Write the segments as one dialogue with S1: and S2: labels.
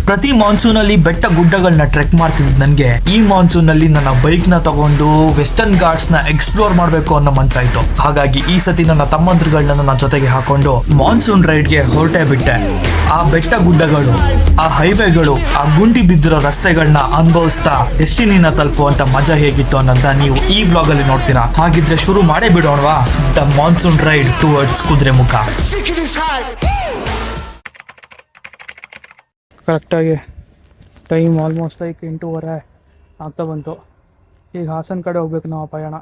S1: ಪ್ರತಿ ಮಾನ್ಸೂನ್ ಅಲ್ಲಿ ಬೆಟ್ಟ ಗುಡ್ಡಗಳನ್ನ ಟ್ರೆಕ್ ಮಾಡ್ತಿದ್ದ ನನ್ಗೆ ಈ ಮಾನ್ಸೂನ್ ಅಲ್ಲಿ ನನ್ನ ಬೈಕ್ ನ ತಗೊಂಡು ವೆಸ್ಟರ್ನ್ ಘಾಟ್ಸ್ ನ ಎಕ್ಸ್ಪ್ಲೋರ್ ಮಾಡ್ಬೇಕು ಅನ್ನೋ ಮನ್ಸಾಯ್ತು. ಹಾಗಾಗಿ ಈ ಸತಿ ನನ್ನ ತಮ್ಮಂದ್ರುಗಳನ್ನ ನನ್ನ ಜೊತೆಗೆ ಹಾಕೊಂಡು ಮಾನ್ಸೂನ್ ರೈಡ್ ಗೆ ಹೊರಟೆ ಬಿಟ್ಟೆ. ಆ ಬೆಟ್ಟ ಗುಡ್ಡಗಳು, ಆ ಹೈವೇಗಳು, ಆ ಗುಂಡಿ ಬಿದ್ದಿರೋ ರಸ್ತೆಗಳನ್ನ ಅನುಭವಿಸ್ತಾ ಡೆಸ್ಟಿನಿನ ತಲುಪುವಂತ ಮಜಾ ಹೇಗಿತ್ತು ಅನ್ನೋದನ್ನ ನೀವು ಈ ವ್ಲಾಗ್ ಅಲ್ಲಿ ನೋಡ್ತೀರಾ. ಹಾಗಿದ್ರೆ ಶುರು ಮಾಡೇ ಬಿಡೋಣವಾ the monsoon ride towards Kudremukh. ಕರೆಕ್ಟಾಗಿ ಟೈಮ್ ಆಲ್ಮೋಸ್ಟ್ 8:30 ಆಗ್ತಾ ಬಂತು. ಈಗ ಹಾಸನ ಕಡೆ ಹೋಗ್ಬೇಕು ನಾವು ಪಯಣ.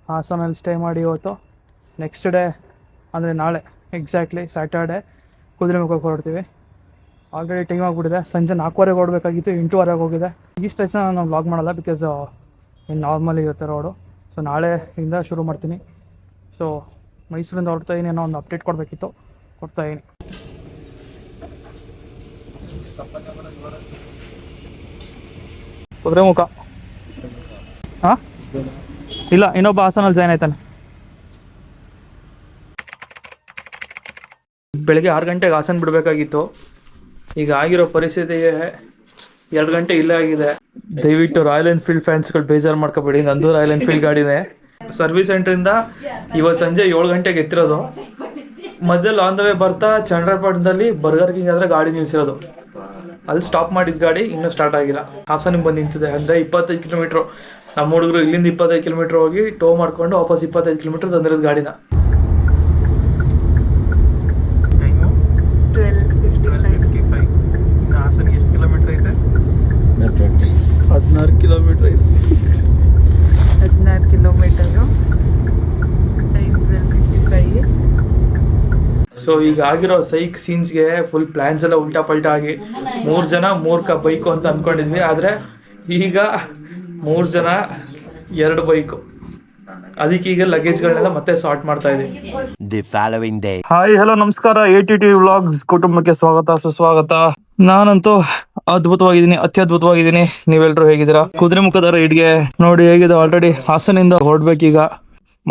S1: ಹಾಸನಲ್ಲಿ ಸ್ಟೇ ಮಾಡಿ ಇವತ್ತು ನೆಕ್ಸ್ಟ್ ಡೇ ಅಂದರೆ ನಾಳೆ ಎಕ್ಸಾಕ್ಟ್ಲಿ ಸ್ಯಾಟರ್ಡೆ ಕುದುರೆಮುಖಕ್ಕೆ ಹೊರಡ್ತೀವಿ. ಆಲ್ರೆಡಿ ಟೈಮ್ ಆಗಿಬಿಟ್ಟಿದೆ. ಸಂಜೆ 4:15 ಹೊರಡಬೇಕಾಗಿತ್ತು, 8:15 ಹೋಗಿದೆ. ಈ ಸ್ಟೇಜ್ನ ನಾನು ವ್ಲಾಗ್ ಮಾಡಲ್ಲ ಬಿಕಾಸ್ ಇನ್ನು ನಾರ್ಮಲ್ ಇರುತ್ತೆ ರೋಡು. ಸೊ ನಾಳೆಯಿಂದ ಶುರು ಮಾಡ್ತೀನಿ. ಸೊ ಮೈಸೂರಿಂದ ಹೊರಡ್ತಾ ಇದೀನಿ ಅನ್ನೋ ಒಂದು ಅಪ್ಡೇಟ್ ಕೊಡಬೇಕಿತ್ತು, ಕೊಡ್ತಾಯಿದ್ದೀನಿ. ಕುದುರೆಮುಖ ಹಾಂ ಇಲ್ಲ, ಇನ್ನೊಬ್ಬ ಹಾಸನಲ್ಲಿ ಜಾಯ್ನ್ ಆಯ್ತಾನೆ. ಬೆಳಗ್ಗೆ 6 ಗಂಟೆಗೆ ಹಾಸನ ಬಿಡಬೇಕಾಗಿತ್ತು. ಈಗ ಆಗಿರೋ ಪರಿಸ್ಥಿತಿಗೆ 2 ಗಂಟೆ ಇಲ್ಲೇ ಆಗಿದೆ. ದಯವಿಟ್ಟು ರಾಯಲ್ ಎನ್ಫೀಲ್ಡ್ ಫ್ಯಾನ್ಸ್ಗಳು ಬೇಜಾರು ಮಾಡ್ಕೋಬೇಡಿ, ನಂದು ರಾಯಲ್ ಎನ್ಫೀಲ್ಡ್ ಗಾಡಿನೇ. ಸರ್ವಿಸ್ ಸೆಂಟ್ರಿಂದ ಇವತ್ತು ಸಂಜೆ 7 ಗಂಟೆಗೆ ಎತ್ತಿರೋದು. ಮಧ್ಯದಲ್ಲಿ ಆನ್ ದ ವೇ ಬರ್ತಾ ಚಂದ್ರಪಟ್ಟಣದಲ್ಲಿ ಬರ್ಗರ್ ಕಿಂಗ್ ಆದರೆ ಗಾಡಿ ನಿಲ್ಸಿರೋದು. ಅಲ್ಲಿ ಸ್ಟಾಪ್ ಮಾಡಿದ ಗಾಡಿ ಇನ್ನೂ ಸ್ಟಾರ್ಟ್ ಆಗಿಲ್ಲ. ಹಾಸನಿಗೆ ಬಂದು ನಿಂತಿದೆ. ಅಂದರೆ 25 ಕಿಲೋಮೀಟ್ರು. ನಮ್ಮ ಹುಡುಗರು ಇಲ್ಲಿಂದ 25 ಕಿಲೋಮೀಟ್ರ್ ಹೋಗಿ ಟೋ ಮಾಡ್ಕೊಂಡು ವಾಪಸ್ 25 ಕಿಲೋಮೀಟ್ರ್ ತಂದಿರೋದು ಗಾಡಿನ. 12:55. ಇನ್ನು ಹಾಸನಿಗೆ ಎಷ್ಟು ಕಿಲೋಮೀಟ್ರ್ ಐತೆ? 16 ಕಿಲೋಮೀಟ್ರ್ ಐತೆ.
S2: 16 ಕಿಲೋಮೀಟರು. ಟೈಮ್ 12:55.
S1: ಸೊ ಈಗ ಆಗಿರೋ ಸೈಕ್ ಸೀನ್ಸ್ಗೆ ಫುಲ್ ಪ್ಲಾನ್ಸ್ ಎಲ್ಲ ಉಲ್ಟಾ ಪಲ್ಟಾ ಆಗಿ 3 ಜನ 3 ಬೈಕು ಅಂತ ಅಂದ್ಕೊಂಡಿದ್ವಿ. ಆದರೆ ಈಗ 3 ಜನ 2 ಬೈಕು. ಅದಕ್ಕೆ ಈಗ ಲಗೇಜ್ಗಳನ್ನೆಲ್ಲ ಮತ್ತೆ ಸಾರ್ಟ್ ಮಾಡ್ತಾ ಇದ್ದೀವಿ. ಹಾಯ್ ಹಲೋ ನಮಸ್ಕಾರ, ATT ವ್ಲಾಗ್ಸ್ ಕುಟುಂಬಕ್ಕೆ ಸ್ವಾಗತ ಸುಸ್ವಾಗತ. ನಾನಂತೂ ಅದ್ಭುತವಾಗಿದ್ದೀನಿ, ಅತ್ಯದ್ಭುತವಾಗಿದ್ದೀನಿ. ನೀವೆಲ್ಲರೂ ಹೇಗಿದ್ದೀರಾ? ಕುದುರೆಮುಖದ ರೈಡ್ಗೆ ನೋಡಿ ಹೇಗಿದೆ. ಆಲ್ರೆಡಿ ಹಾಸನಿಂದ ಹೊರಡ್ಬೇಕೀಗ.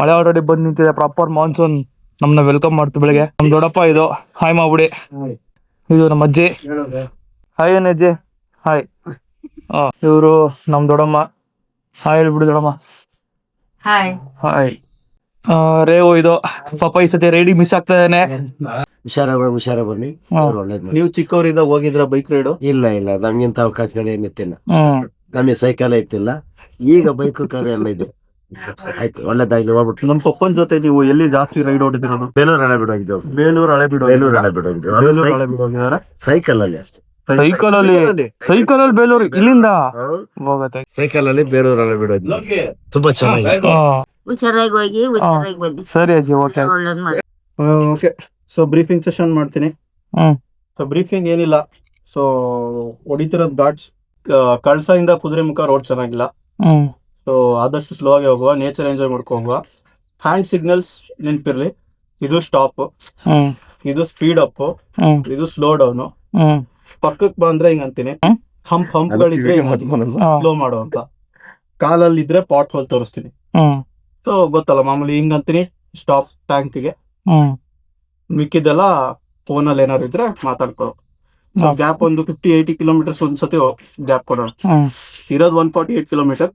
S1: ಮಳೆ ಆಲ್ರೆಡಿ ಬಂದು ನಿಂತಿದೆ. ಪ್ರಾಪರ್ ಮಾನ್ಸೂನ್ ನಮ್ಮನ್ನ ವೆಲ್ಕಮ್ ಮಾಡ್ತು. ಬೆಳಗ್ಗೆ ನಮ್ ದೊಡ್ಡಪ್ಪ ಇದು ಹಾಯ್ ಮಾಡ್ಬಿಡಿ. ಇದು ನಮ್ಮ ಅಜ್ಜಿ ಹಾಯ್. ಏನ್ ಅಜ್ಜಿ ಹಾಯ್. ಇವರು ನಮ್ ದೊಡ್ಡಮ್ಮ ಹಾಯ್ ಹೇಳ್ಬಿಡಿ. ದೊಡ್ಡಮ್ಮ
S2: ಹಾಯ್
S1: ಹಾಯ್. ರೇವು ಇದು ಪಾಪ ಈ ಸತಿ ರೈಡಿಂಗ್ ಮಿಸ್ ಆಗ್ತಾ ಇದ್ದಾನೆ.
S3: ಹುಷಾರ ಬನ್ನಿ.
S1: ನೀವು ಚಿಕ್ಕವರಿಂದ ಹೋಗಿದ್ರ ಬೈಕ್ ರೈಡು?
S3: ಇಲ್ಲ ನಮ್ಗಿಂತ ಅವಕಾಶಗಳು ಏನಿತ್ತಿಲ್ಲ. ನಮಗೆ ಸೈಕಲ್ ಐತಿಲ್ಲ. ಈಗ ಬೈಕ್ ಕಾರ್ ಎಲ್ಲ ಇದೆ. ಆಯ್ತು, ಒಳ್ಳೇದಾಗ್ಲಿ. ಹೋಗ್ಬಿಟ್ಟು
S1: ನಮ್ ಪಪ್ಪನ ಜೊತೆ ನೀವು ಎಲ್ಲಿ ಜಾಸ್ತಿ ರೈಡ್ ಹೊಡಿದಿರೋದು?
S3: ಬೇಲೂರು ಹಳೆಬೀಡು ಹೋಗಿದ್ದೇವೆ.
S1: ಬೇಲೂರು ಹಳೆಬೀಡು
S3: ಹೋಗಿದ್ದೇವೆ. ಸೈಕಲ್ ಅಲ್ಲಿ ಅಷ್ಟೇ.
S1: ಸೈಕಲ್ ಅಲ್ಲಿ ಬೇಲೂರು ಇಲ್ಲಿಂದ ಹೋಗತ್ತೆ.
S3: ಸೈಕಲ್ ಅಲ್ಲಿ ಬೇಲೂರು ಹಳೆಬೀಡು ಹೋಗಿದ್ವಿ. ತುಂಬಾ ಚೆನ್ನಾಗಿ
S2: ಹುಷಾರಾಗಿ ಹೋಗಿ ಹುಷಾರಾಗಿ ಬಂದಿ.
S1: ಸರಿ ಅಜ್ಜಿ, okay okay. So briefing session ಮಾಡ್ತೀನಿ. ಸೊ ಬ್ರೀಫಿಂಗ್ ಏನಿಲ್ಲ. ಸೊ ಹೊಡಿತಿರೋದು ಘಾಟ್ಸ್. ಕಳ್ಸದಿಂದ ಕುದುರೆಮುಖ ರೋಡ್ ಚೆನ್ನಾಗಿಲ್ಲ. ಸೊ ಆದಷ್ಟು ಸ್ಲೋ ಆಗಿ ಹೋಗುವ, ನೇಚರ್ ಎಂಜಾಯ್ ಮಾಡ್ಕೊಂಬ. ಹ್ಯಾಂಡ್ ಸಿಗ್ನಲ್ಸ್ ನೆನ್ಪಿರ್ಲಿ. ಇದು ಸ್ಟಾಪ್, ಇದು ಸ್ಪೀಡ್ ಅಪ್, ಇದು ಸ್ಲೋ ಡೌನ್. ಪಕ್ಕಕ್ಕೆ ಬಂದ್ರೆ ಹಿಂಗ ಅಂತೀನಿ. ಹಂಪ್ಗಳಿದ್ರೆ ಸ್ಲೋ ಮಾಡು ಅಂತ. ಕಾಲಲ್ಲಿ ಇದ್ರೆ ಪಾಟ್ ಹೋಲ್ ತೋರಿಸ್ತೀನಿ. ಸೊ ಗೊತ್ತಲ್ಲ ಮಾಮೂಲಿ ಹಿಂಗ ಅಂತೀನಿ ಸ್ಟಾಪ್ ಟ್ಯಾಂಕ್ಗೆ. ಮಿಕ್ಕಿದೆಲ್ಲ ಫೋನಲ್ಲಿ ಏನಾದ್ರು ಇದ್ರೆ ಮಾತಾಡ್ಕೊ. ಗ್ಯಾಪ್ ಒಂದು 50-80 ಕಿಲೋಮೀಟರ್ಸ್ ಒಂದ್ಸತಿ ಗ್ಯಾಪ್ ಕೊಡೋಣ. ಇರೋದು 148 ಕಿಲೋಮೀಟರ್.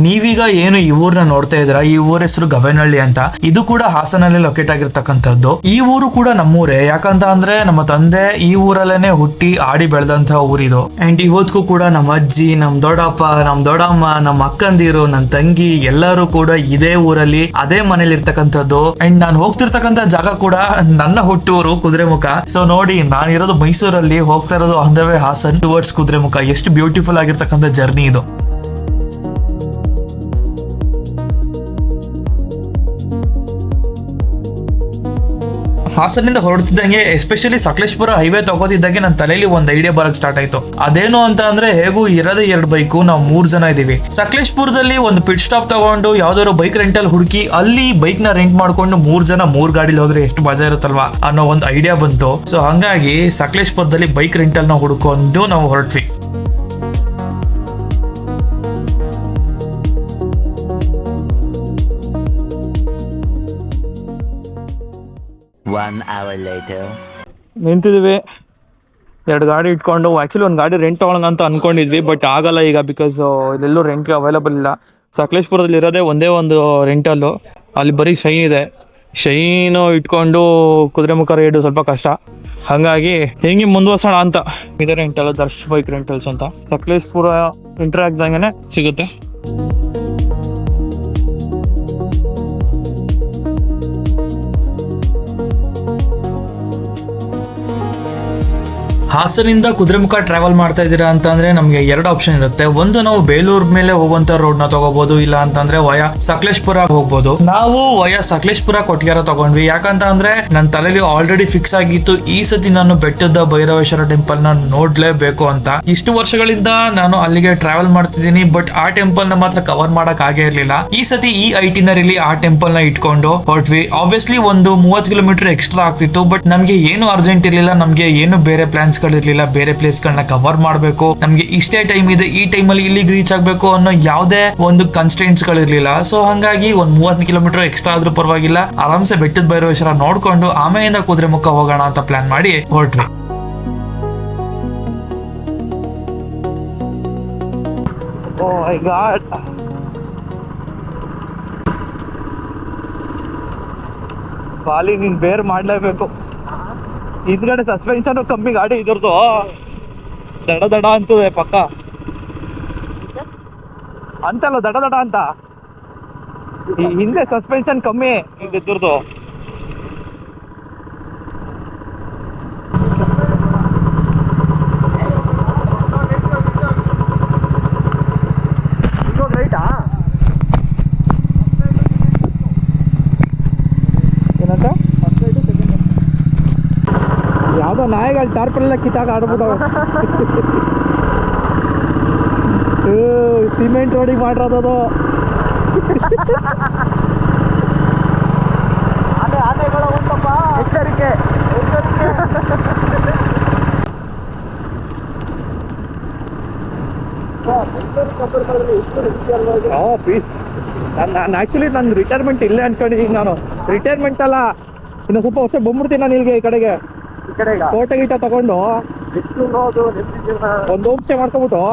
S1: ನೀವೀಗ ಏನು ಈ ಊರ್ನ ನೋಡ್ತಾ ಇದ್ದೀರಾ, ಈ ಊರ ಹೆಸರು ಗವೇನಹಳ್ಳಿ ಅಂತ. ಇದು ಕೂಡ ಹಾಸನಲ್ಲಿ ಲೊಕೇಟ್ ಆಗಿರ್ತಕ್ಕಂಥದ್ದು. ಈ ಊರು ಕೂಡ ನಮ್ಮೂರೇ. ಯಾಕಂತ ಅಂದ್ರೆ ನಮ್ಮ ತಂದೆ ಈ ಊರಲ್ಲೇನೆ ಹುಟ್ಟಿ ಆಡಿ ಬೆಳೆದಂತಹ ಊರಿದು. ಅಂಡ್ ಇವತ್ತಿಗೂ ಕೂಡ ನಮ್ಮ ಅಜ್ಜಿ, ನಮ್ ದೊಡ್ಡಪ್ಪ, ನಮ್ ದೊಡ್ಡಮ್ಮ, ನಮ್ಮ ಅಕ್ಕಂದಿರು, ನನ್ನ ತಂಗಿ ಎಲ್ಲರೂ ಕೂಡ ಇದೇ ಊರಲ್ಲಿ ಅದೇ ಮನೇಲಿ ಇರ್ತಕ್ಕಂಥದ್ದು. ಅಂಡ್ ನಾನು ಹೋಗ್ತಿರ್ತಕ್ಕಂಥ ಜಾಗ ಕೂಡ ನನ್ನ ಹುಟ್ಟೂರು ಕುದುರೆಮುಖ. ಸೊ ನೋಡಿ, ನಾನಿರೋದು ಮೈಸೂರಲ್ಲಿ, ಹೋಗ್ತಾ ಇರೋದು on the way Hassan towards Kudremukh. ಎಷ್ಟು ಬ್ಯೂಟಿಫುಲ್ ಆಗಿರ್ತಕ್ಕಂಥ ಜರ್ನಿ ಇದು. ಹಾಸನಿಂದ ಹೊರಡ್ತಿದ್ದಂಗೆ ಎಸ್ಪೆಷಲಿ ಸಕಲೇಶ್ಪುರ ಹೈವೇ ತಗೋತಿದ್ದಂಗೆ ನನ್ನ ತಲೆಯಲ್ಲಿ ಒಂದು ಐಡಿಯಾ ಬರಕ್ ಸ್ಟಾರ್ಟ್ ಆಯ್ತು. ಅದೇನು ಅಂತ ಅಂದ್ರೆ, ಹೇಗೂ ಇರೋದೇ 2 ಬೈಕು, ನಾವು 3 ಜನ ಇದೀವಿ. ಸಕಲೇಶ್ಪುರದಲ್ಲಿ ಒಂದು ಪಿಟ್ ಸ್ಟಾಪ್ ತಗೊಂಡು ಯಾವ್ದಾದ್ರು ಬೈಕ್ ರೆಂಟಲ್ ಹುಡುಕಿ ಅಲ್ಲಿ ಬೈಕ್ ನ ರೆಂಟ್ ಮಾಡ್ಕೊಂಡು 3 ಜನ 3 ಗಾಡಿಲಿ ಹೋದ್ರೆ ಎಷ್ಟು ಮಜಾ ಇರುತ್ತಲ್ವಾ ಅನ್ನೋ ಒಂದು ಐಡಿಯಾ ಬಂತು. ಸೊ ಹಂಗಾಗಿ ಸಕಲೇಶ್ಪುರದಲ್ಲಿ ಬೈಕ್ ರೆಂಟಲ್ ನ ಹುಡ್ಕೊಂಡು ನಾವು ಹೊರಟ್ವಿ.
S4: 1 hour later. ನಿಂತಿದ್ವಿ, 2 ಗಾಡಿ ಇಟ್ಕೊಂಡು. ಆ್ಯಕ್ಚುಲಿ ಒಂದು ಗಾಡಿ ರೆಂಟ್ ತೊಗೊಳೋಣ ಅಂತ ಅಂದ್ಕೊಂಡಿದ್ವಿ, ಬಟ್ ಆಗಲ್ಲ ಈಗ, ಬಿಕಾಸ್ ಇದೆಲ್ಲೂ ರೆಂಟ್ಗೆ ಅವೈಲಬಲ್ ಇಲ್ಲ. ಸಕಲೇಶ್ಪುರದಲ್ಲಿ ಇರೋದೇ ಒಂದೇ ಒಂದು ರೆಂಟಲ್ಲು, ಅಲ್ಲಿ ಬರೀ ಶೈನ್ ಇದೆ. ಶೈನು ಇಟ್ಕೊಂಡು ಕುದುರೆಮುಖ ರೈಡು ಸ್ವಲ್ಪ ಕಷ್ಟ, ಹಾಗಾಗಿ ಹೆಂಗೆ ಮುಂದುವರ್ಸೋಣ ಅಂತ. ಇದೇ ರೆಂಟಲ್, ದರ್ಶ್ ಬೈಕ್ ರೆಂಟಲ್ಸ್ ಅಂತ, ಸಕಲೇಶ್ಪುರ ಎಂಟ್ರಿ ಆಗ್ದಂಗೆ ಸಿಗುತ್ತೆ. ಹಾಸನಿಂದ ಕುದುರೆಮುಖ ಟ್ರಾವೆಲ್ ಮಾಡ್ತಾ ಇದ್ದೀರಾ ಅಂತಂದ್ರೆ ನಮಗೆ 2 ಆಪ್ಷನ್ ಇರುತ್ತೆ. ಒಂದು, ನಾವು ಬೇಲೂರ್ ಮೇಲೆ ಹೋಗುವಂತ ರೋಡ್ ನ ತಗೋಬಹುದು, ಇಲ್ಲ ಅಂತಂದ್ರೆ ವಯಾ ಸಕಲೇಶ್ಪುರ ಹೋಗ್ಬೋದು. ನಾವು ವಯಾ ಸಕಲೇಶ್ಪುರ ಕೊಟ್ಟಿಗೆರ ತಗೊಂಡ್ವಿ. ಯಾಕಂತ ಅಂದ್ರೆ ನನ್ನ ತಲೆಯಲ್ಲಿ ಆಲ್ರೆಡಿ ಫಿಕ್ಸ್ ಆಗಿತ್ತು, ಈ ಸತಿ ನಾನು ಬೆಟ್ಟದ ಭೈರವೇಶ್ವರ ಟೆಂಪಲ್ ನ ನೋಡ್ಲೇಬೇಕು ಅಂತ. ಇಷ್ಟು ವರ್ಷಗಳಿಂದ ನಾನು ಅಲ್ಲಿಗೆ ಟ್ರಾವೆಲ್ ಮಾಡ್ತಿದ್ದೀನಿ, ಬಟ್ ಆ ಟೆಂಪಲ್ ನ ಮಾತ್ರ ಕವರ್ ಮಾಡಕ್ ಆಗೇ ಇರ್ಲಿಲ್ಲ. ಈ ಸತಿ ಈ ಐಟಿನರಿಲಿ ಆ ಟೆಂಪಲ್ ನ ಇಟ್ಕೊಂಡು ಹೊರಟ್ವಿ. ಆಬ್ವಿಯಸ್ಲಿ ಒಂದು 30 ಕಿಲೋಮೀಟರ್ ಎಕ್ಸ್ಟ್ರಾ ಆಗ್ತಿತ್ತು, ಬಟ್ ನಮ್ಗೆ ಏನು ಅರ್ಜೆಂಟ್ ಇರ್ಲಿಲ್ಲ, ನಮ್ಗೆ ಏನು ಬೇರೆ ಪ್ಲಾನ್ಸ್ ಇರ್ಲಿಲ್ಲ, ಬೇರೆ ಪ್ಲೇಸ್ ಗಳನ್ನ ಕವರ್ ಮಾಡಬೇಕು, ನಮ್ಗೆ ಇಷ್ಟೇ ಟೈಮ್ ಇದೆ, ಈ ಟೈಮ್ ಅಲ್ಲಿ ಇಲ್ಲಿಗೆ ರೀಚ್ ಆಗ್ಬೇಕು ಅನ್ನೋ ಯಾವುದೇ ಒಂದು ಕನ್ಸ್ಟೆಂಟ್ಸ್ ಗಳಿರ್ಲಿಲ್ಲ. ಸೊ ಹಂಗಾಗಿ ಒಂದ್ 30 ಕಿಲೋಮೀಟರ್ ಎಕ್ಸ್ಟ್ರಾ ಆದ್ರೂ ಪರವಾಗಿಲ್ಲ, ಆರಾಮ್ಸೆ ಬೆಟ್ಟದ ಭೈರವೇಶ್ವರ ನೋಡ್ಕೊಂಡು ಆಮೇಲಿಂದ ಕುದುರೆಮುಖ ಹೋಗೋಣ ಅಂತ ಪ್ಲಾನ್ ಮಾಡಿ ಹೊರಟ್ವಿ. ಓ ಮೈ ಗಾಡ್, ಬಾಲಿ ನೀನ್ ಬೇರ್ ಮಾಡ್ಲೇಬೇಕು. ಹಿಂದ್ಗಡೆ ಸಸ್ಪೆನ್ಷನ್ ಕಮ್ಮಿ ಗಾಡಿ ಇದ್ರದ್ದು, ದಡ ದಡ ಅಂತದೆ ಪಕ್ಕ ಅಂತಲ್ಲ, ದಡ ದಡ ಅಂತ. ಈ ಹಿಂದೆ ಸಸ್ಪೆನ್ಷನ್ ಕಮ್ಮಿ ಇದ್ರದ್ದು. ಏನಂತ ಯಾವ್ದೋ ನಾಯಿಗಳು ಟಾರ್ಪಲ್ಲೆಲ್ಲ ಕಿತ್ತಾಗ ಆಡ್ಬಿಟ್ಟವ. ಸಿಮೆಂಟ್ ರೋಡಿಗೆ ಮಾಡಿರೋದು. ಆನೆಗಳು ಉಂಟಪ್ಪ, ಎಚ್ಚರಿಕೆ. ಪೀಸ್. ನಾನು ಆಕ್ಚುಲಿ ನನ್ನ ರಿಟೈರ್ಮೆಂಟ್ ಇಲ್ಲೇ ಅನ್ಕೊಂಡಿದ್ದೀನಿ. ನಾನು ರಿಟೈರ್ಮೆಂಟ್ ಅಲ್ಲ, ಇನ್ನು ಸ್ವಲ್ಪ ವರ್ಷ ಬಂದ್ಬಿಡ್ತೀನಿ ನಾನು ಇಲ್ಲಿಗೆ, ಈ ಕಡೆಗೆ ತೋಟ ಗೀಟ ತಗೊಂಡು ಒಂದು ಹೋಮ್ ಸ್ಟೇ ಮಾಡ್ಕೊಬಿಟ್ಟು.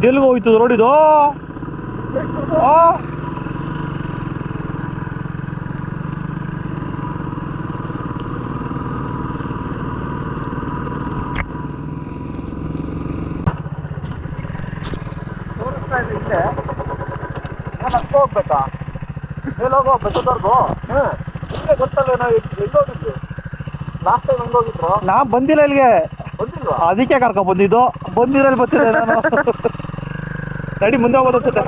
S4: ಎಲ್ಲಿಗೆ ಹೋಯ್ತು ರೋಡ್ ಇದು? ಹೋಗ್ಬೇಕಾ? ಮೇಲೋಗೋ ಬೆಟ್ಟದವ್ರದು ಗೊತ್ತಲ್ಲೇನೋ, ಎಲ್ಲೋಗಿದ್ವಿ ಲಾಸ್ಟ್ ಟೈಮ್ ಹೆಂಗೋಗಿದ್ರು? ನಾ ಬಂದಿಲ್ಲ ಇಲ್ಲಿಗೆ, ಬಂದಿಲ್ವಾ? ಅದಕ್ಕೆ ಕರ್ಕೊಂಡ್ ಬಂದಿದ್ದು. ಬಂದಿರಲ್ಲಿ ಬರ್ತಿದ್ದೆ ನಾನು. ನಡಿ ಮುಂದೆ ಹೋಗೋದು ಅನ್ಸುತ್ತೆ.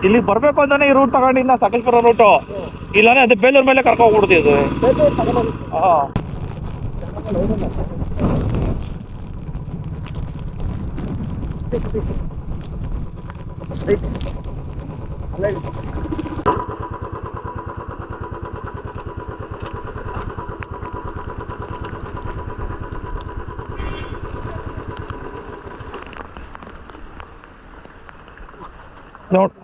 S4: ಇಲ್ಲಿ ಬರ್ಬೇಕು ಅಂತಾನೆ ಈ ರೂಟ್ ತಗೊಂಡಿದ್ದ, ಸಕಲೇಶ್ಪುರ ರೂಟು. ಇಲ್ಲಾನೆ ಅದೇ ಬೇಲೂರ್ ಮೇಲೆ ಕರ್ಕೊಂಡ್ ಹೋಗ್ಬಿಡ್ತಿದ್ದು. ಹಾ, ನೋಡ್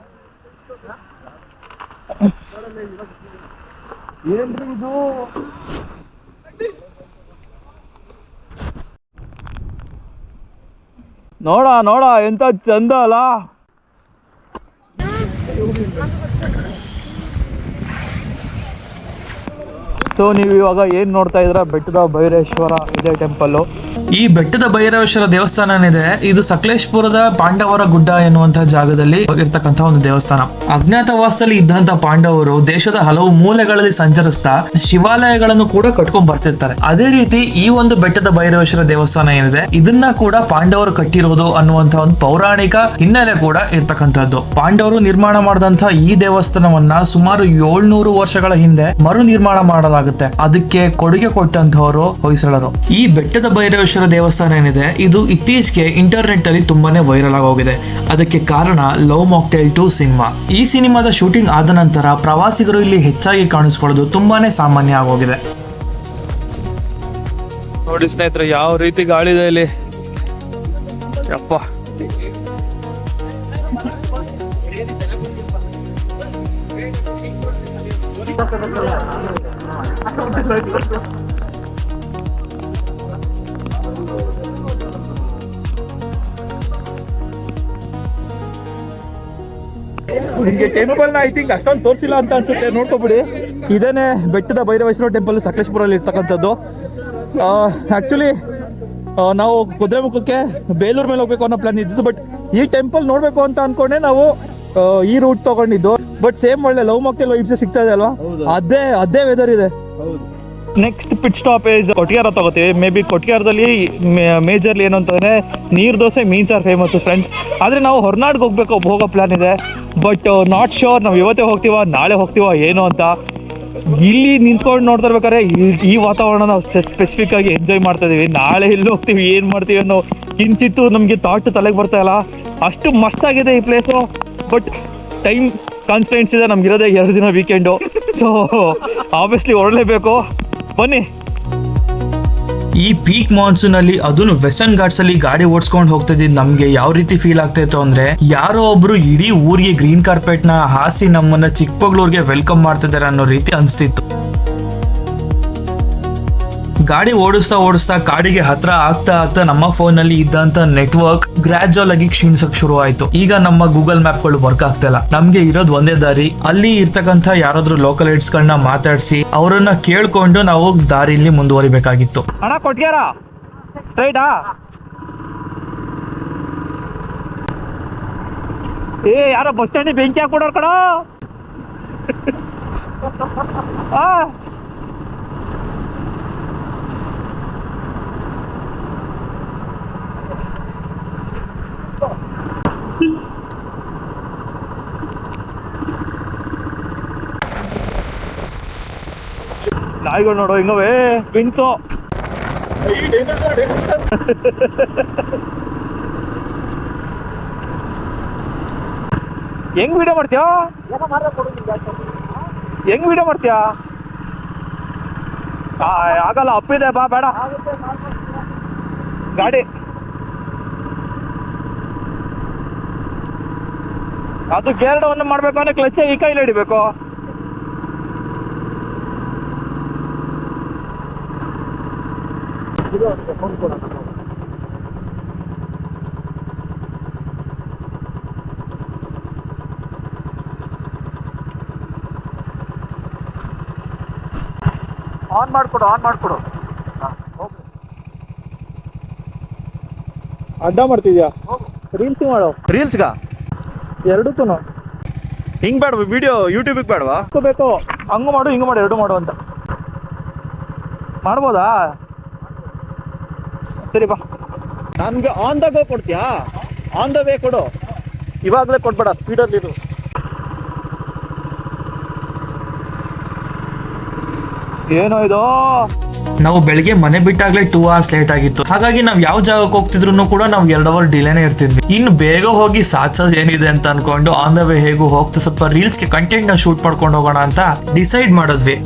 S4: ಏನ್ರಿ ಇದು? ನೋಡ ನೋಡ ಎಂತ ಚಂದ ಅಲ್ಲ. ಸೊ ನೀವು ಇವಾಗ ಏನ್ ನೋಡ್ತಾ ಇದ್ರ ಬೆಟ್ಟದ ಭೈರವೇಶ್ವರ ಇದೆ ಟೆಂಪಲ್. ಈ ಬೆಟ್ಟದ ಭೈರವೇಶ್ವರ ದೇವಸ್ಥಾನ ಏನಿದೆ ಇದು ಸಕಲೇಶ್ಪುರದ ಪಾಂಡವರ ಗುಡ್ಡ ಎನ್ನುವಂತಹ ಜಾಗದಲ್ಲಿ ಇರ್ತಕ್ಕಂಥ ಒಂದು ದೇವಸ್ಥಾನ. ಅಜ್ಞಾತವಾಸದಲ್ಲಿ ಇದ್ದಂತ ಪಾಂಡವರು ದೇಶದ ಹಲವು ಮೂಲೆಗಳಲ್ಲಿ ಸಂಚರಿಸ್ತಾ ಶಿವಾಲಯಗಳನ್ನು ಕೂಡ ಕಟ್ಕೊಂಡ್ ಬರ್ತಿರ್ತಾರೆ. ಅದೇ ರೀತಿ ಈ ಒಂದು ಬೆಟ್ಟದ ಭೈರವೇಶ್ವರ ದೇವಸ್ಥಾನ ಏನಿದೆ ಇದನ್ನ ಕೂಡ ಪಾಂಡವರು ಕಟ್ಟಿರೋದು ಅನ್ನುವಂತ ಒಂದು ಪೌರಾಣಿಕ ಹಿನ್ನೆಲೆ ಕೂಡ ಇರ್ತಕ್ಕಂಥದ್ದು. ಪಾಂಡವರು ನಿರ್ಮಾಣ ಮಾಡಿದಂತಹ ಈ ದೇವಸ್ಥಾನವನ್ನ ಸುಮಾರು 700 ವರ್ಷಗಳ ಹಿಂದೆ ಮರು ನಿರ್ಮಾಣ ಮಾಡಲಾಗುತ್ತೆ. ಅದಕ್ಕೆ ಕೊಡುಗೆ ಕೊಟ್ಟಂತವರು ಹೊಯ್ಸಳರು. ಈ ಬೆಟ್ಟದ ಭೈರವೇಶ್ವರ ದೇವಸ್ಥಾನ ಏನಿದೆ ಇದು ಇತ್ತೀಚೆಗೆ ಇಂಟರ್ನೆಟ್ ಅಲ್ಲಿ ತುಂಬಾನೇ ವೈರಲ್ ಆಗೋಗಿದೆ. ಅದಕ್ಕೆ ಕಾರಣ ಲವ್ ಮಾಕ್ಟೇಲ್ 2 ಸಿನಿಮಾ. ಈ ಸಿನಿಮಾದ ಶೂಟಿಂಗ್ ಆದ ನಂತರ ಪ್ರವಾಸಿಗರು ಇಲ್ಲಿ ಹೆಚ್ಚಾಗಿ ಕಾಣಿಸ್ಕೊಳ್ಳೋದು ತುಂಬಾನೇ ಸಾಮಾನ್ಯ ಆಗೋಗಿದೆ. ನೋಡಿ ಸ್ನೇಹಿತರೆ ಯಾವ ರೀತಿ ಗಾಳಿ ಇದೆ ಇಲ್ಲಿ. ಯಪ್ಪ ನಿಮಗೆ ಟೆಂಪಲ್ ನ ಐ ಥಿಂಕ್ ಅಷ್ಟೊಂದು ತೋರಿಸಿಲ್ಲ ಅಂತ ಅನ್ಸುತ್ತೆ. ನೋಡ್ಕೊಬಿಡಿ, ಇದೇನೆ ಬೆಟ್ಟದ ಭೈರವೇಶ್ವರ ಟೆಂಪಲ್ ಸಕಲೇಶ್ಪುರಲ್ಲಿ ಇರ್ತಕ್ಕಂಥದ್ದು. ಆಕ್ಚುಲಿ ನಾವು ಕುದುರೆಮುಖಕ್ಕೆ ಬೇಲೂರು ಮೇಲೆ ಹೋಗ್ಬೇಕು ಅನ್ನೋ ಪ್ಲಾನ್ ಇದ್ದಿದ್ದು. ಬಟ್ ಈ ಟೆಂಪಲ್ ನೋಡ್ಬೇಕು ಅಂತ ಅನ್ಕೊಂಡೆ ನಾವು ಈ ರೂಟ್ ತಗೊಂಡಿದ್ದು. ಬಟ್ ಸೇಮ್ ಒಳ್ಳೆ ಲವ್ ಮಾಕ್ಟೇಲ್ ವೈಬ್ಸ್ ಸಿಗ್ತಾ ಇದೆ ಅಲ್ವಾ, ಅದೇ ವೆದರ್ ಇದೆ. Next pit stop is Kottigehara ತಗೋತೀವಿ. ಮೇ ಬಿ ಕೊಟ್ಟಿಗೆಹಾರದಲ್ಲಿ ಮೇಜರ್ಲಿ ಏನು ಅಂತಂದ್ರೆ neer dosa means are famous friends. ಆದ್ರೆ ನಾವು ಹೊರನಾಡ್ಗೆ ಹೋಗೋ ಪ್ಲಾನ್ ಇದೆ. ಬಟ್ ನಾಟ್ ಶೋರ್ ನಾವು ಇವತ್ತೇ ಹೋಗ್ತೀವ ನಾಳೆ ಹೋಗ್ತೀವ ಏನು ಅಂತ. ಇಲ್ಲಿ ನಿಂತ್ಕೊಂಡು ನೋಡ್ತಾ ಇರ್ಬೇಕಾದ್ರೆ ಈ ವಾತಾವರಣ ನಾವು ಸ್ಪೆಸಿಫಿಕ್ ಆಗಿ ಎಂಜಾಯ್ ಮಾಡ್ತಾ ಇದೀವಿ. ನಾಳೆ ಇಲ್ಲಿ ಹೋಗ್ತೀವಿ ಏನ್ ಮಾಡ್ತೀವಿ ಅನ್ನೋ ಕಿಂಚಿತ್ತು ನಮ್ಗೆ ಥಾಟ್ ತಲೆಗೆ ಬರ್ತಾ ಇಲ್ಲ. ಅಷ್ಟು ಮಸ್ತ್ ಆಗಿದೆ ಈ ಪ್ಲೇಸು. ಬಟ್ ಟೈಮ್ ಕಾನ್ಸ್ಟೆಂಟ್ಸ್ ಇದೆ, ನಮ್ಗಿರೋದೇ 2 ದಿನ ವೀಕೆಂಡು. So obviously ಹೊರಡಲೇಬೇಕು. ಬನ್ನಿ. ಈ ಪೀಕ್ ಮಾನ್ಸೂನ್ ಅಲ್ಲಿ ಅದನ್ನು ವೆಸ್ಟರ್ನ್ ಘಾಟ್ಸ್ ಅಲ್ಲಿ ಗಾಡಿ ಓಡಿಸ್ಕೊಂಡು ಹೋಗ್ತಿದ್ದು ನಮ್ಗೆ ಯಾವ ರೀತಿ ಫೀಲ್ ಆಗ್ತಾ ಇತ್ತು ಅಂದ್ರೆ ಯಾರೋ ಒಬ್ರು ಇಡೀ ಊರಿಗೆ ಗ್ರೀನ್ ಕಾರ್ಪೆಟ್ ನ ಹಾಸಿ ನಮ್ಮನ್ನ ಚಿಕ್ಕಮಗಳೂರಿಗೆ ವೆಲ್ಕಮ್ ಮಾಡ್ತಿದ್ದಾರೆ ಅನ್ನೋ ರೀತಿ ಅನ್ಸ್ತಿತ್ತು. ಗಾಡಿ ಓಡಿಸ್ತಾ ಕಾಡಿಗೆ ಹತ್ರ ಆಗ್ತಾ ನಮ್ಮ ಫೋನ್ ನಲ್ಲಿ ಇದ್ದಂತ ನೆಟ್ವರ್ಕ್ ಗ್ರಾಜುವಲ್ ಆಗಿ ಕ್ಷೀಣಿಸಕ್ ಶುರು ಆಯ್ತು. ಈಗ ನಮ್ಮ ಗೂಗಲ್ ಮ್ಯಾಪ್ ಗಳು ವರ್ಕ್ ಆಗ್ತಾ ಇಲ್ಲ. ನಮ್ಗೆ ಇರೋದು ಒಂದೇ ದಾರಿ. ಅಲ್ಲಿ ಇರ್ತಕ್ಕಂಥ ಯಾರಾದ್ರೂ ಲೋಕಲ್ ಐಡ್ಸ್ ಗಳನ್ನ ಮಾತಾಡಿಸಿ ಅವರನ್ನ ಕೇಳ್ಕೊಂಡು ನಾವು ದಾರಿಲಿ ಮುಂದುವರಿಬೇಕಾಗಿತ್ತು. ಅಣ್ಣ ಕೊಟ್ಟಿಗೆಹಾರ ಸ್ಟ್ರೈಟಾ? ಯಾರೋ ಬಸ್ ಸ್ಟ್ಯಾಂಡ್ ಬೆಂಕಿ ಹಾಕೊಡೋರ್ ಕಣ. ನಾಯಿಗಳು ನೋಡು ಹಿಂಗವೇ ಪಿನ್ಸು. ಹೆಂಗ್ ವಿಡಿಯೋ ಮಾಡ್ತೀಯಾ? ಆಗಲ್ಲ, ಅಪ್ಪಿದೆ ಬಾ, ಬೇಡ ಗಾಡಿ. ಅದು ಗೇರ್ಡವನ್ನು ಮಾಡ್ಬೇಕು ಅಂದ್ರೆ ಕ್ಲಚ್ ಈ ಕೈಲಿ ಹಿಡಿಬೇಕು. ಆನ್ ಮಾಡ್ಕೊಡು. ಅಡ್ಡ ಮಾಡ್ತಿದ್ಯಾ? ರೀಲ್ಸ್ ಮಾಡು.
S1: ರೀಲ್ಸ್ಗ
S4: ಎರಡಕ್ಕೂ
S1: ಹಿಂಗ್ ಬೇಡ, ವಿಡಿಯೋ ಯೂಟ್ಯೂಬಿಗೆ ಬೇಡವಾ?
S4: ಬೇಕು ಹಂಗು ಮಾಡು ಹಿಂಗು ಮಾಡು, ಎರಡು ಮಾಡು ಅಂತ ಮಾಡ್ಬೋದಾ? ಸರಿ ಬಾ.
S1: ನನ್ಗೆ ಆನ್ ದ ಗೋ ಕೊಡ್ತೀಯಾ? ಆನ್ ದ ವೇ ಕೊಡು, ಇವಾಗಲೇ ಕೊಡ್ಬೇಡ, ಸ್ಪೀಡಲ್ಲಿ ಇರು.
S4: ಏನೋ ಇದು, ನಾವು ಬೆಳಿಗ್ಗೆ ಮನೆ ಬಿಟ್ಟಾಗ್ಲೇ 2 hours ಲೇಟ್ ಆಗಿತ್ತು. ಹಾಗಾಗಿ ನಾವ್ ಯಾವ ಜಾಗಕ್ಕೆ ಹೋಗ್ತಿದ್ರು ಕೂಡ ನಾವು 2 hour ಡಿಲೇನೇ ಇರ್ತಿದ್ವಿ. ಇನ್ನು ಬೇಗ ಹೋಗಿ ಸಾಧಿಸೋದು ಏನಿದೆ ಅಂತ ಅನ್ಕೊಂಡು ಆನ್ ದ ವೇ ಹೇಗೂ ಹೋಗ್ತಾ ಸ್ವಲ್ಪ ರೀಲ್ಸ್ಗೆ ಕಂಟೆಂಟ್ ನ ಶೂಟ್ ಮಾಡ್ಕೊಂಡು ಹೋಗೋಣ ಅಂತ ಡಿಸೈಡ್ ಮಾಡಿದ್ವಿ.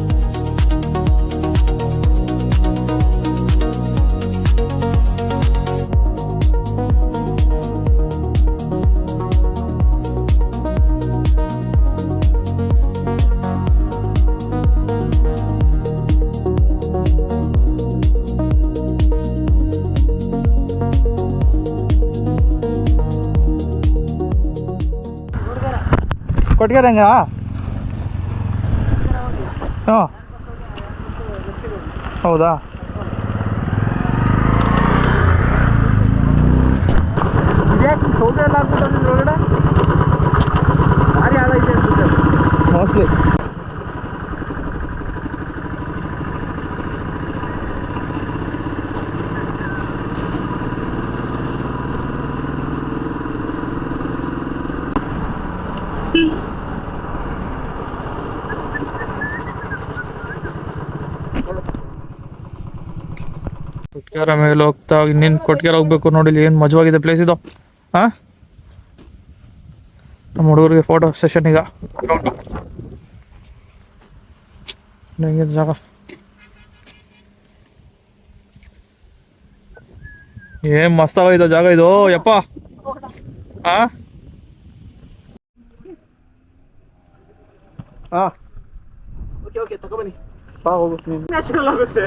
S4: ಕೊಟ್ಟಿಗೆಹಾರ ಹಾಂ ಹೌದಾ? ಸೌದೆ ಎಲ್ಲ ಒಳಗಡೆ ಮೋಸ್ಟ್ಲಿ. ಕೊಟ್ಗೆರ ಮೇಲೆ ಹೋಗ್ತಾ ಇನ್ನೇನು ಕೊಟ್ಗೆರ ಹೋಗ್ಬೇಕು ನೋಡಿ. ಏನು ಮಜವಾಗಿದೆ ಪ್ಲೇಸ್ ಇದು. ಹಾಂ, ನಮ್ಮ ಹುಡುಗರಿಗೆ ಫೋಟೋ ಸೆಷನ್ ಈಗ. ಹೆಂಗಿದೆ ಜಾಗ? ಏನ್ ಮಸ್ತಾಗೈದು ಜಾಗ ಇದು ಯಪ್ಪ. ಹಾಂ
S1: ಹಾಂ, ಓಕೆ ತಗೊಬನ್ನಿ. ಹಾಂ, ಹೋಗುತ್ತೆ. ನ್ಯಾಚುರಲ್ ಆಗುತ್ತೆ.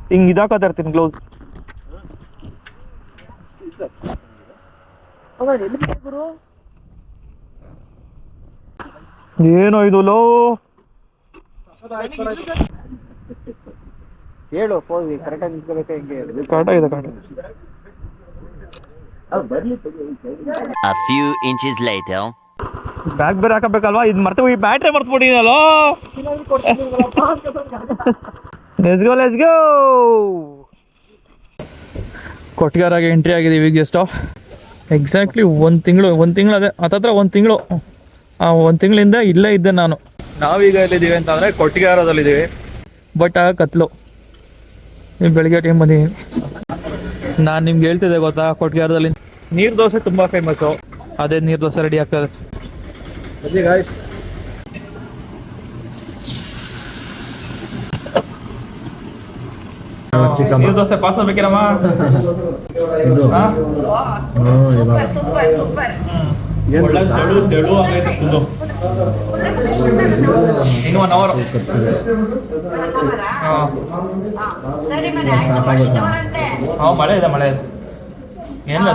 S4: ಹಿಂಗೆ ಇದಾಕತ್ತಾ ಇರ್ತೀನಿ ಗ್ಲೌಸ್. ಏನೋ ಇದು ಲೋ
S1: ಹೇಳು ಕರೆಕ್ಟಾಗಿ ನಿಂತ್ಕೋಬೇಕು. ಹೆಂಗೆ
S4: ಕರೆಕ್ಟಾಗಿದೆ.
S5: A few inches later.
S4: Bag ಬೇರೆ ಹಾಕಬೇಕಲ್ವಾ? ಇದು ಮರ್ತು ಈ ಬ್ಯಾಟ್ರಿ ಮರ್ತ್ಬಿಟ್ಟಿನಲ್ಲೋ. Let's go. ಕೊಟ್ಗೆರಾಗೆ ಎಂಟ್ರಿ ಆಗಿದ್ದೀವಿ. ಈಗ ಎಷ್ಟು ಎಕ್ಸಾಕ್ಟ್ಲಿ ಒಂದು ತಿಂಗಳು ಅದೇ ಹತ್ತತ್ರ ಒಂದು ತಿಂಗಳು. ಒಂದು ತಿಂಗಳಿಂದ ಇಲ್ಲೇ ಇದ್ದೆ ನಾನು. ನಾವೀಗ ಎಲ್ಲಿದ್ದೀವಿ ಅಂತಂದರೆ ಕೊಟ್ಗೆರದಲ್ಲಿದ್ದೀವಿ. ಬಟ್ ಕತ್ಲು. ನೀವು ಬೆಳಿಗ್ಗೆ ಟೈಮ್ ಬಂದಿದ್ದೀನಿ. ನಾನು ನಿಮ್ಗೆ ಹೇಳ್ತಿದ್ದೆ ಗೊತ್ತಾ, ಕೊಟ್ಗೆರದಲ್ಲಿ ನೀರು ದೋಸೆ ತುಂಬ ಫೇಮಸ್ಸು. ಅದೇ ನೀರು ದೋಸೆ ರೆಡಿ ಆಗ್ತದೆ. ನೀರು ದೋಸೆ ಪಾರ್ಸಲ್ ಬೇಕಿರಮ್ಮ? ಇನ್ನು 1 hour. ಮಳೆ ಇದೆ ಏನಿಲ್ಲ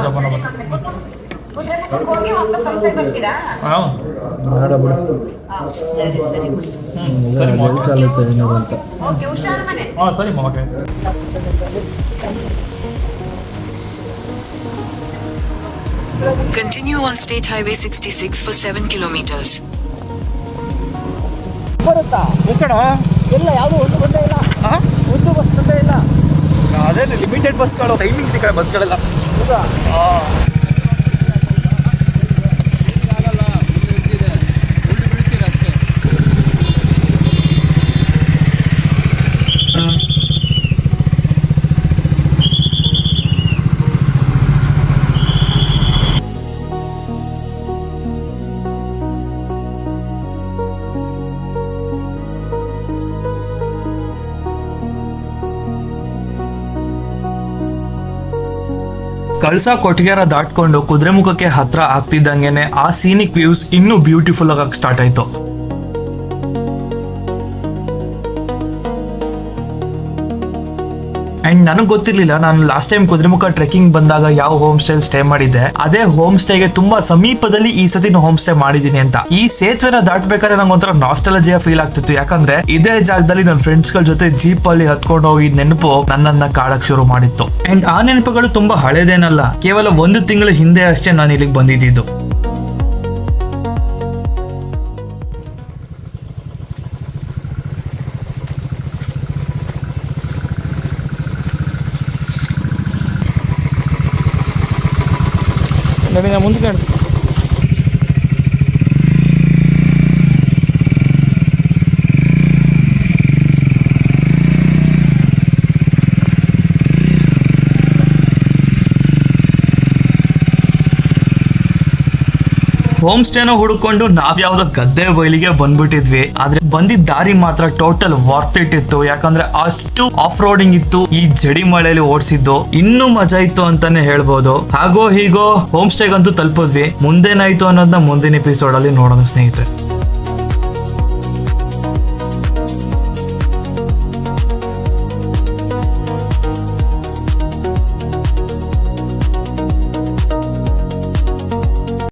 S4: ಸರಿ okay.
S6: Continue on State Highway 66 for 7 kilometers.
S4: ಅದೇ ಲಿಮಿಟೆಡ್ ಬಸ್ಗಳು, ಟೈಮಿಂಗ್ಸ್ ಈ ಕಡೆ ಬಸ್ಗಳೆಲ್ಲ. ಕಳಸಾ ಕೊಟ್ಗೆರ ದಾಟ್ಕೊಂಡು ಕುದುರೆಮುಖಕ್ಕೆ ಹತ್ರ ಆಗ್ತಿದ್ದಂಗೆನೆ ಆ ಸೀನಿಕ್ ವ್ಯೂಸ್ ಇನ್ನೂ ಬ್ಯೂಟಿಫುಲ್ ಆಗಕ್ಕೆ ಸ್ಟಾರ್ಟ್ ಆಯ್ತು. ಅಂಡ್ ನನಗೆ ಗೊತ್ತಿರ್ಲಿಲ್ಲ, ನಾನು ಲಾಸ್ಟ್ ಟೈಮ್ ಕುದುರೆಮುಖ ಟ್ರೆಕ್ಕಿಂಗ್ ಬಂದಾಗ ಯಾವ ಹೋಮ್ ಸ್ಟೇ ಸ್ಟೇ ಮಾಡಿದ್ದೆ ಅದೇ ಹೋಮ್ ಸ್ಟೇಗೆ ತುಂಬಾ ಸಮೀಪದಲ್ಲಿ ಈ ಸತಿ ಹೋಮ್ ಸ್ಟೇ ಮಾಡಿದೀನಿ ಅಂತ. ಈ ಸೇತುವೆನ ದಾಟ್ಬೇಕಾದ್ರೆ ನಂಗೆ ಒಂಥರ ನಾಸ್ಟಾಲಜಿಯಾ ಫೀಲ್ ಆಗ್ತಿತ್ತು. ಯಾಕಂದ್ರೆ ಇದೇ ಜಾಗದಲ್ಲಿ ನನ್ನ ಫ್ರೆಂಡ್ಸ್ ಗಳ ಜೊತೆ ಜೀಪ್ ಅಲ್ಲಿ ಹತ್ಕೊಂಡು ಹೋಗಿದ್ ನೆನಪು ನನ್ನನ್ನ ಕಾಡಕ್ ಶುರು ಮಾಡಿತ್ತು. ಅಂಡ್ ಆ ನೆನಪುಗಳು ತುಂಬಾ ಹಳೇದೇನಲ್ಲ, ಕೇವಲ 1 ತಿಂಗಳ ಹಿಂದೆ ಅಷ್ಟೇ ನಾನು ಇಲ್ಲಿಗೆ ಬಂದಿದ್ದು. ಮುಂದೆ ಹೋಮ್ ಸ್ಟೇನ ಹುಡುಕೊಂಡು ನಾವ್ಯಾವ್ದೋ ಗದ್ದೆ ಬಯಲಿಗೆ ಬಂದ್ಬಿಟ್ಟಿದ್ವಿ. ಆದ್ರೆ ಬಂದಿದ್ದ ದಾರಿ ಮಾತ್ರ ಟೋಟಲ್ ವರ್ತ್ ಇಟ್ ಇತ್ತು. ಯಾಕಂದ್ರೆ ಅಷ್ಟು ಆಫ್ ರೋಡಿಂಗ್ ಇತ್ತು. ಈ ಜಡಿ ಮಳೆಯಲ್ಲಿ ಓಡಿಸಿದ್ದು ಇನ್ನೂ ಮಜಾ ಇತ್ತು ಅಂತಾನೆ ಹೇಳ್ಬೋದು. ಹಾಗೋ ಹೀಗೋ ಹೋಮ್ ಸ್ಟೇಗಂತೂ ತಲುಪಿದ್ವಿ. ಮುಂದೇನಾಯ್ತು ಅನ್ನೋದನ್ನ ಮುಂದಿನ ಎಪಿಸೋಡ್ ಅಲ್ಲಿ ನೋಡೋಣ ಸ್ನೇಹಿತರೆ.